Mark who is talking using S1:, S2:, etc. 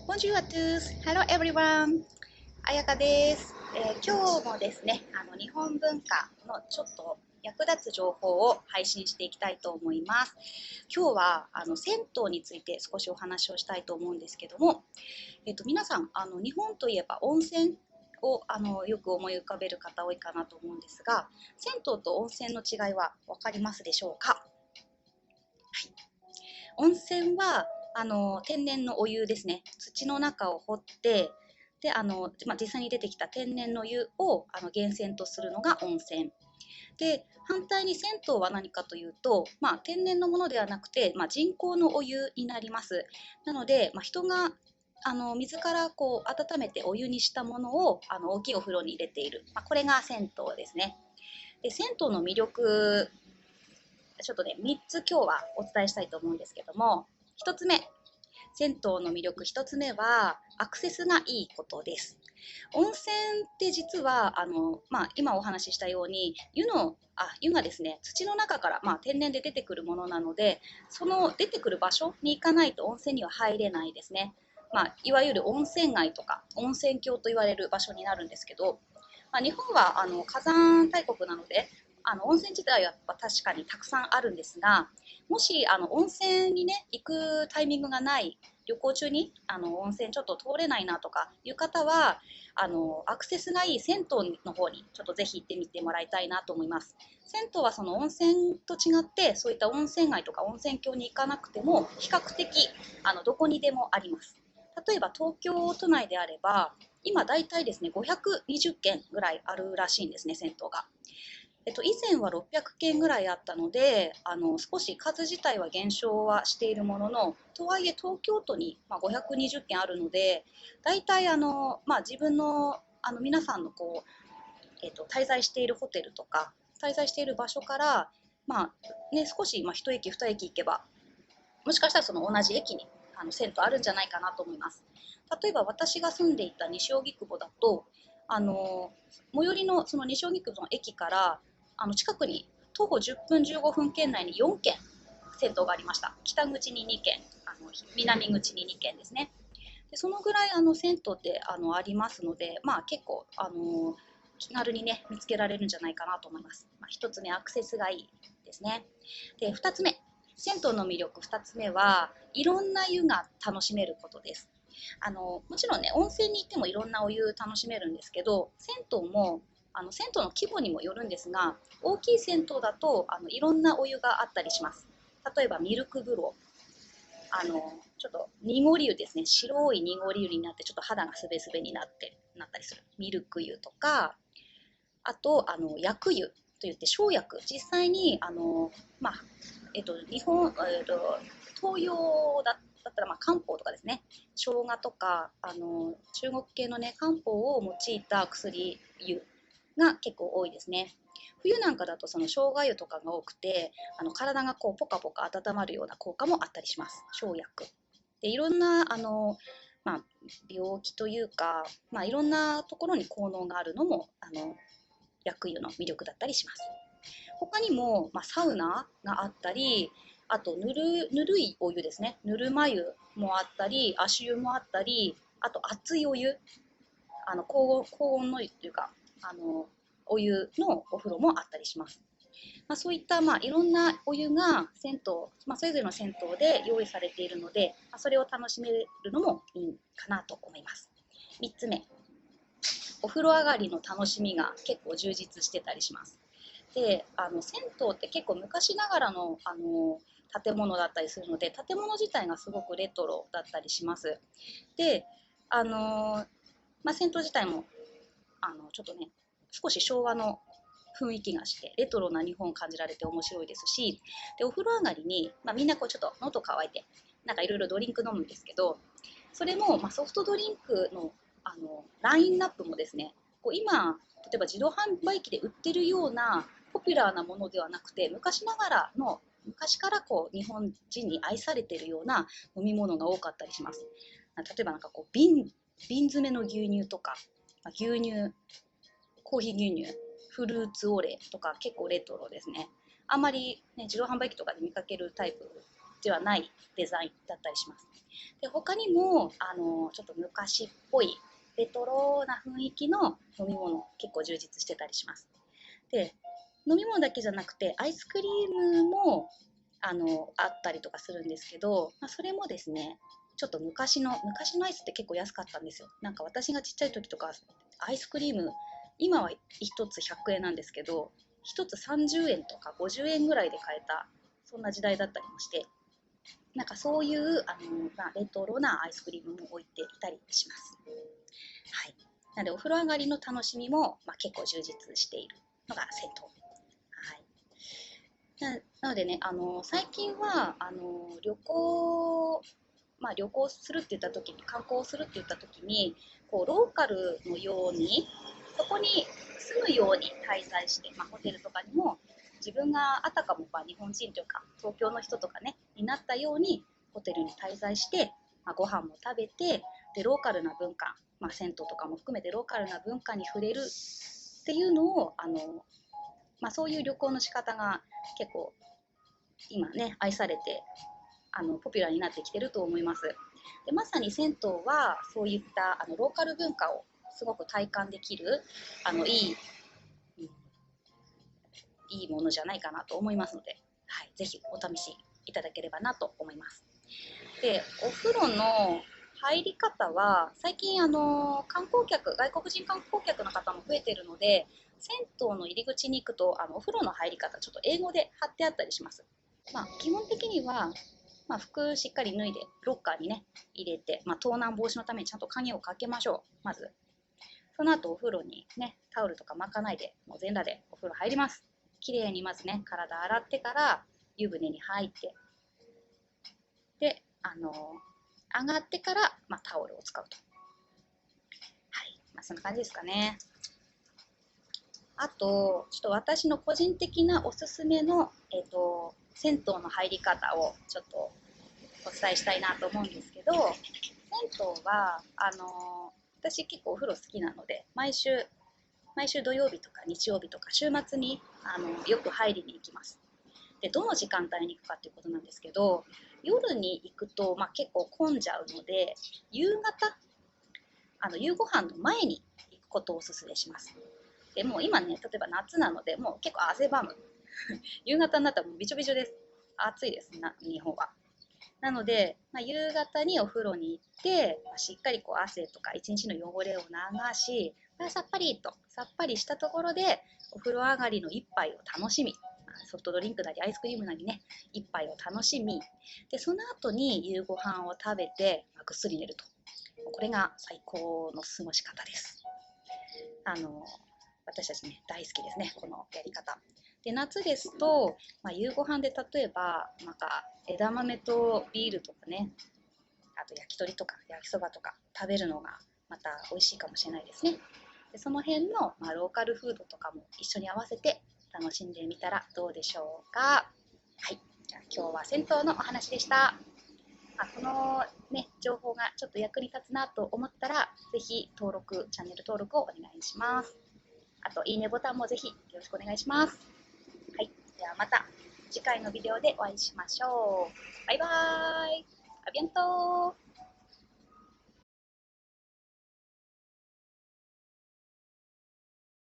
S1: Bonjour à tous. Hello everyone. あやかです。今日もですね、日本文化のちょっと役立つ情報を配信していきたいと思います。今日は銭湯について少しお話をしたいと思うんですけども、皆さん日本といえば温泉をよく思い浮かべる方多いかなと思うんですが、銭湯と温泉の違いは分かりますでしょうか？温泉は天然のお湯ですね。土の中を掘って、で実際に出てきた天然の湯を源泉とするのが温泉で、反対に銭湯は何かというと、天然のものではなくて、人工のお湯になります。なので、人が水からこう温めてお湯にしたものを大きいお風呂に入れている、これが銭湯ですね。で、銭湯の魅力、ちょっとね、3つ今日はお伝えしたいと思うんですけども、1つ目、銭湯の魅力1つ目は、アクセスがいいことです。温泉って実は、今お話ししたように、湯がですね、土の中から、天然で出てくるものなので、その出てくる場所に行かないと温泉には入れないですね。いわゆる温泉街とか温泉郷と言われる場所になるんですけど、日本は火山大国なので、温泉自体はやっぱ確かにたくさんあるんですが、もし温泉にね行くタイミングがない、旅行中に温泉ちょっと通れないなとかいう方は、アクセスがいい銭湯の方にちょっとぜひ行ってみてもらいたいなと思います。銭湯はその温泉と違って、そういった温泉街とか温泉郷に行かなくても比較的どこにでもあります。例えば東京都内であれば、今だいたいですね520軒ぐらいあるらしいんですね、銭湯が。以前は600件ぐらいあったので、少し数自体は減少はしているものの、とはいえ東京都に、520件あるので、大体自分の、皆さんのこう、滞在しているホテルとか、滞在している場所から、少し、一駅二駅行けば、もしかしたらその同じ駅に銭湯あるんじゃないかなと思います。例えば私が住んでいた西荻窪だと、最寄りのその西荻窪の駅から近くに徒歩10分15分圏内に4軒銭湯がありました。北口に2軒、南口に2軒ですね。でそのぐらい銭湯ってありますので、結構気軽にね見つけられるんじゃないかなと思います。1つ目、アクセスがいいですね。で2つ目、銭湯の魅力2つ目はいろんな湯が楽しめることです。もちろんね温泉に行ってもいろんなお湯楽しめるんですけど、銭湯も銭湯の規模にもよるんですが、大きい銭湯だといろんなお湯があったりします。例えばミルク風呂、ちょっと濁り湯ですね、白い濁り湯になってちょっと肌がすべすべになったりするミルク湯とか、あと薬湯といって生薬、実際に日本、東洋だったら漢方とかですね、生姜とか中国系のね漢方を用いた薬湯が結構多いですね。冬なんかだとその生姜湯とかが多くて、体がこうポカポカ温まるような効果もあったりします。生薬でいろんなまあ、病気というか、いろんなところに効能があるのも薬湯の魅力だったりします。他にも、サウナがあったり、あとぬるいお湯ですね、ぬるま湯もあったり、足湯もあったり、あと熱いお湯、高温の湯というかお湯のお風呂もあったりします。そういった、いろんなお湯が銭湯、それぞれの銭湯で用意されているので、それを楽しめるのもいいかなと思います。3つ目、お風呂上がりの楽しみが結構充実してたりします。で、銭湯って結構昔ながらの、建物だったりするので、建物自体がすごくレトロだったりします。で、銭湯自体もちょっとね少し昭和の雰囲気がしてレトロな日本を感じられて面白いですし、でお風呂上がりに、みんなこうちょっと喉乾いてなんかいろいろドリンク飲むんですけど、それも、ソフトドリンクのラインナップもですね、こう今例えば自動販売機で売ってるようなポピュラーなものではなくて、昔からこう日本人に愛されているような飲み物が多かったりします。例えばなんかこう瓶詰めの牛乳とか、牛乳、コーヒー牛乳、フルーツオレとか結構レトロですね。あんまり、ね、自動販売機とかで見かけるタイプではないデザインだったりします。で他にもちょっと昔っぽいレトロな雰囲気の飲み物結構充実してたりします。で飲み物だけじゃなくてアイスクリームもあったりとかするんですけど、それもですねちょっと昔のアイスって結構安かったんですよ。なんか私がちっちゃい時とかアイスクリーム今は1つ100円なんですけど1つ30円とか50円ぐらいで買えたそんな時代だったりもして、なんかそういうレトロなアイスクリームも置いていたりします。はい。なのでお風呂上がりの楽しみも、結構充実しているのが銭湯。はい。なのでね、最近は旅行するって言った時に観光するって言った時にこうローカルのようにそこに住むように滞在して、ホテルとかにも自分があたかも日本人というか東京の人とかねになったようにホテルに滞在して、ご飯も食べてでローカルな文化、銭湯とかも含めてローカルな文化に触れるっていうのをそういう旅行の仕方が結構今ね愛されてポピュラーになってきてると思います。でまさに銭湯はそういったローカル文化をすごく体感できるいいものじゃないかなと思いますので、はい、ぜひお試しいただければなと思います。でお風呂の入り方は最近外国人観光客の方も増えているので銭湯の入り口に行くとお風呂の入り方ちょっと英語で貼ってあったりします。基本的には服しっかり脱いでロッカーにね入れて、盗難防止のためにちゃんと鍵をかけましょう。まずその後お風呂にねタオルとか巻かないでもう全裸でお風呂入ります。きれいにまずね体洗ってから湯船に入ってで上がってから、タオルを使うと、はい、そんな感じですかね。あとちょっと私の個人的なおすすめの銭湯の入り方をちょっとお伝えしたいなと思うんですけど、銭湯は私結構お風呂好きなので毎週土曜日とか日曜日とか週末によく入りに行きます。でどの時間帯に行くかっていうことなんですけど、夜に行くと、結構混んじゃうので夕方夕ご飯の前に行くことをおすすめします。でもう今ね例えば夏なのでもう結構汗ばむ夕方になったらもうびちょびちょです。暑いですな日本は。なので、夕方にお風呂に行って、しっかりこう汗とか一日の汚れを流し、さっぱりしたところでお風呂上がりの一杯を楽しみ、ソフトドリンクなりアイスクリームなりね一杯を楽しみでその後に夕ご飯を食べて、ぐっすり寝ると、これが最高の過ごし方です。私たちね大好きですねこのやり方で。夏ですと、夕ご飯で例えばなんか枝豆とビールとかね、あと焼き鳥とか焼きそばとか食べるのがまた美味しいかもしれないですね。でその辺の、ローカルフードとかも一緒に合わせて楽しんでみたらどうでしょうか。はい、じゃあ今日は銭湯のお話でした。このね情報がちょっと役に立つなと思ったらぜひチャンネル登録をお願いします。あといいねボタンもぜひよろしくお願いします。はい、ではまた次回のビデオでお会いしましょう。バイバーイ。アビアントー。